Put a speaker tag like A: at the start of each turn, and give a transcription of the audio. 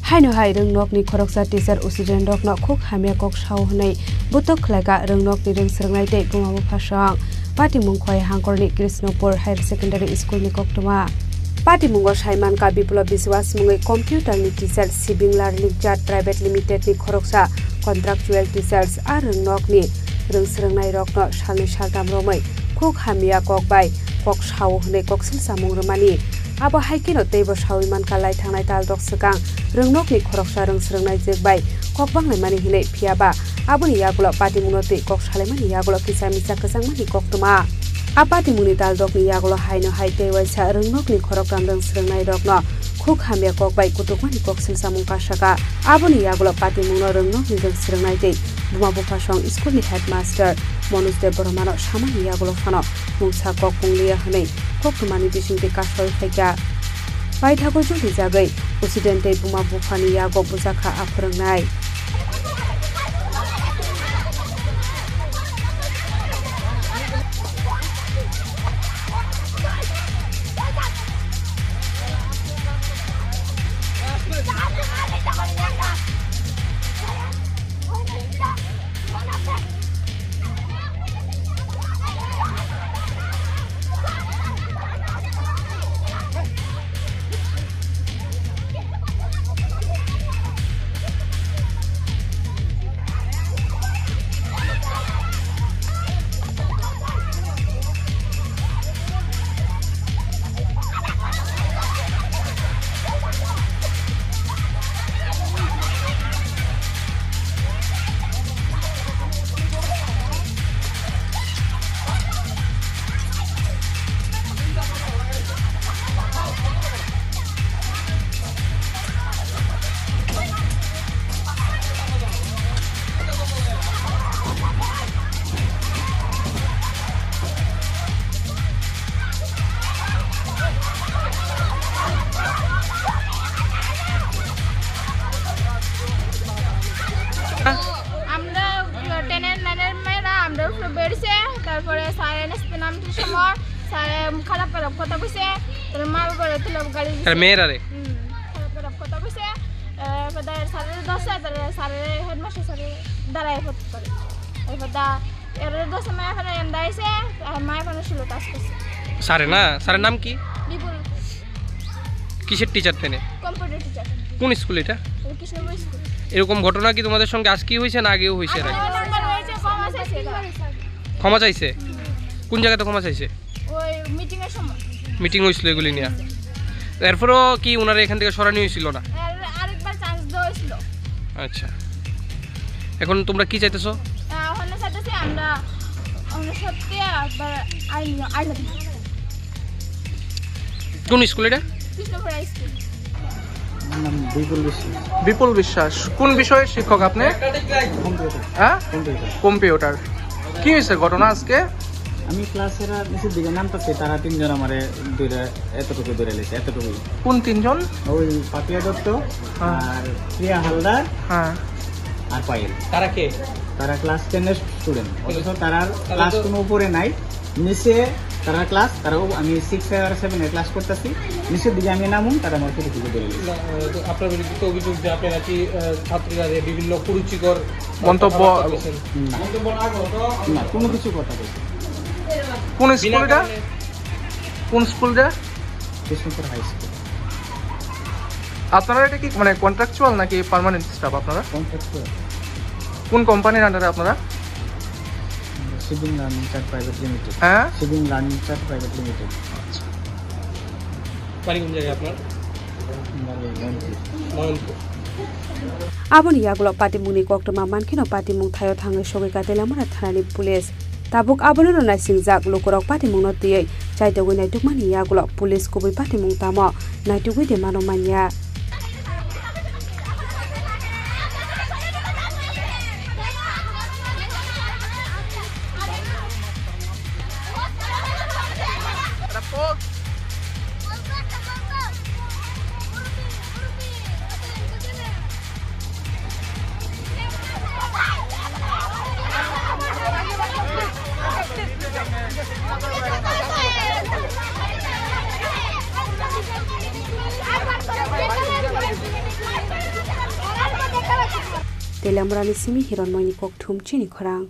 A: haino hai rengnok ni khoroksa teacher usiden rokno khuk hamia kok shau hnai butok khlaga rengnok ni reng srangnai tei bumabo phasang patimung khoi hangkorni krishnopur higher secondary school ni koktoma patimung saiman ka biplab biswas mungai computer ni teacher sibing learning chat private limited ni khoroksa contractual teachers a rengnok ni reng srangnai rokno salni saltam romai khuk hamia kok bai kok shau hnai koksil samung romani abo haikino teibo sawiman kalai thangnai tal dok sakang rengnok ni khoroksa reng srangnai jekbai kok banglai mani hinai phiaba aboni yagulo patimungno tei kok salemani yagulo kisa misa kasangmani koktoma apatimungni tal dok ni yagulo haino hai tei waisa rengnok ni khorokram reng srangnai rokno khuk hamia kok bai kutukmani koksil samung kasaka aboni yagulo patimungno rengnok ni reng srangnai tei bumabo phasong school ni headmaster Manoj Dev Burmano samani yagulo phano mungsa kok punglia hanai koktumani bisingte kasol phaika bai thago jodi jagai president tei bumabo phani yago bujaka aprangnai
B: তারপরে sir NSP নামটি সময় sir খারাপ খারাপ কথা কইছে তার মা বাবারে তুলব গালি দিছে
C: আর মেয়েরা রে
B: খারাপ খারাপ কথা কইছে পদা স্যারের দোষে তার স্যারের হেডমাস্টার স্যার দাঁড়ায় ফট করে এই পদা এর দোষে মা এখানে এন্দাইছে আর মা এখানে ছিল কাজ করছে
C: স্যারের না স্যারের নাম কি
B: বিপুল
C: কিসের টিচার তেনে
B: কম্পিউটার টিচার
C: কোন স্কুল এটা
B: কৃষ্ণপুর স্কুল
C: এরকম ঘটনা কি তোমাদের সঙ্গে আজকেই হইছে না আগেও হইছে নাকি ক্ষমা চাইছে কোন জায়গাতে ক্ষমা চাইছে
B: ওই মিটিং এর সময়
C: মিটিং হইছিল এগুলি নিয়ে এরপরও কি ওনারা এখান থেকে সরানি হয়েছিল না
B: আরেকবার চান্স দেওয়া হয়েছিল
C: আচ্ছা এখন তোমরা কি চাইতেছো
B: এখন চাইতেছি আমরা সত্যি একবার আইন
C: কোন স্কুল এটা
B: কৃষ্ণপুর স্কুল
C: বিপুল বিশ্বাস কোন বিষয়ে শিক্ষক আপনি হ্যাঁ কম্পিউটার কি হয়েছে ঘটনা আজকে
D: আমি ক্লাসের নিচের দিকে নামতেছি তারা তিনজন আমারে ধরে এতটুকু ধরে লেছে এতটুকু
C: কোন তিনজন
D: ওই পাপিয়া দত্ত আর প্রিয়া হালদার
C: হ্যাঁ
D: আর পায়েল
C: তারা কে
D: তারা ক্লাস 10 এর স্টুডেন্ট অথচ তারা ক্লাস কোনো উপরে নাই নিচে তারা ক্লাস তারা আমি 6 আর 7 এর ক্লাস করতেছি নিচের দিকে আমি নামুন তারা আমার থেকে ধরে লেছে
C: আপনার বিরুদ্ধে তো অভিযোগ যে আপনি নাকি ছাত্রীরা বিভিন্ন কুরুচিকর মন্তব্য
D: না কোনো কিছু কথা বলছি
C: কোন স্কুলটা কোন স্কুলটা
D: কৃষ্ণপুর হাই স্কুল
C: আপনারা এটা কি মানে কন্ট্রাকচুয়াল নাকি পার্মানেন্ট স্টাফ আপনারা
D: কন্ট্রাকচুয়াল
C: কোন কোম্পানির আন্ডারে আপনারা
D: সিভিং লার্নিং চার্ট প্রাইভেট লিমিটেড
C: হ্যাঁ
D: সিভিং লার্নিং চার্ট প্রাইভেট লিমিটেড
C: বাড়ি কোন জায়গায় আপনার
A: aboni yagulo patimungni koktoma mankino patimung thayo thangai sogika delamara thanani police tabuk abono nai singjak lokorok patimungno tiyei chaitogui naitukmani yagulo police kubui patimung tamo naitugui de manomanya
B: আর
A: telamrani simi hiron moini kok thum chini khorang